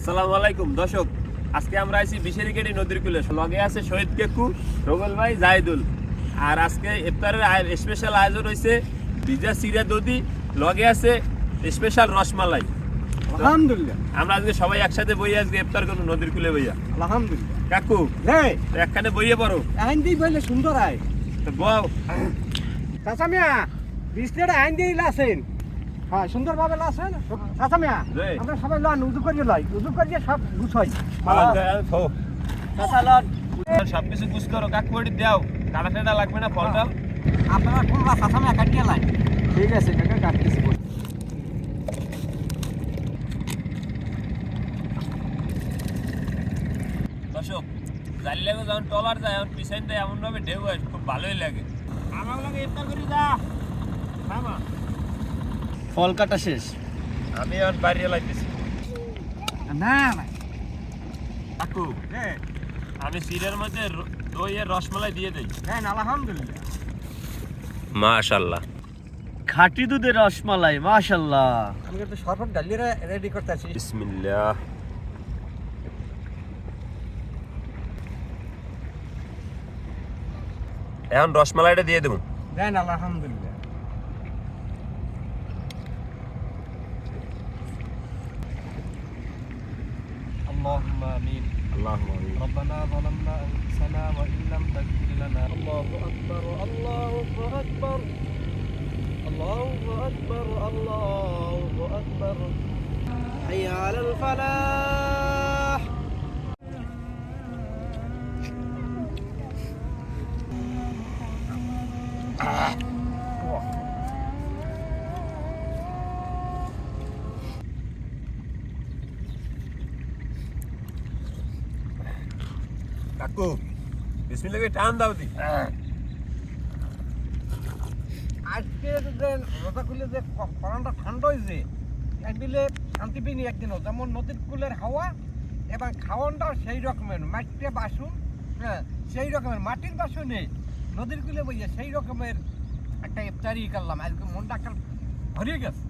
আসসালামু আলাইকুম দর্শক, আজকে আমরা আছি বিশেরিকেটি নদীর কূলে। লগে আছে শহীদ কেকু, রোবেল ভাই, জাহিদুল। আর আজকে ইফতারের স্পেশাল আয়োজন হয়েছে পিজা সিরা দধি, লগে আছে স্পেশাল রসমালাই। আলহামদুলিল্লাহ, আমরা আজকে সবাই একসাথে বই আজকে ইফতার করবো নদীর কূলে বইয়া। আলহামদুলিল্লাহ। কাকু হ্যাঁ, একখানে বইয়ে পড়ো আইন দিই বললে সুন্দর আয়। তো বউ চাচা মিয়া, বিষ্ণুর আইন দিয়ে লাসেন। হ্যাঁ, সুন্দরভাবে লাসেন। চাচা মিয়া, জি। আমরা সবাই লন উজু করিয়ে লই, উজু করিয়ে সব গুছাই। চাচা লন, সবকিছু গুছ করো। কাকু এটি দাও, কাটা টাটা লাগবে না, ফলটা। আপনারা কোনটা চাচা মিয়া কাটিয়ে লাই? ঠিক আছে কাকা, কাটতেছি। দর্শক, জাল লাগে যখন টলার যায় এখন পিছন দেয় এমন ভাবে ঢেউ হয়, খুব ভালোই লাগে। আমার লাগে ইফতার করি যা মামা। ফল কাটা শেষ। আমি এখন বাইরে লাগতেছি। না না কাকু হ্যাঁ, আমি সিরের মধ্যে দই আর রসমালাই দিয়ে দেই। হ্যাঁ, আলহামদুলিল্লাহ। মাশাআল্লাহ, খাঁটি দুধের রসমালাই, মাশাআল্লাহ। আমি কিন্তু শরবত ডালিয়ে রেডি করতেছি। বিসমিল্লাহ। এখন রসমালাইটা দিয়ে দেবো। দেন, আলহামদুলিল্লাহ। اللهم آمين. اللهم آمين. ربنا ظلمنا أنفسنا وإن لم تغفر لنا. الله أكبر، الله أكبر، الله أكبر، الله أكبر. حي على الفلاح. কাকু বিসমিল্লাহ টান দাও দি। আজকে যে রোজা খুলে যে করানটা ঠান্ডা হয়েছে, একদিলে শান্তি পেনি একদিনও। যেমন নদীর কূলের হাওয়া এবং খাওয়ানটাও সেই রকমের, মাটিতে বাসন, হ্যাঁ সেই রকমের মাটির বাসনে নদীর কূলে বইয়ে সেই রকমের একটা ইফতারি করলাম। আজকে মনটা একটা ভরিয়ে গেছে।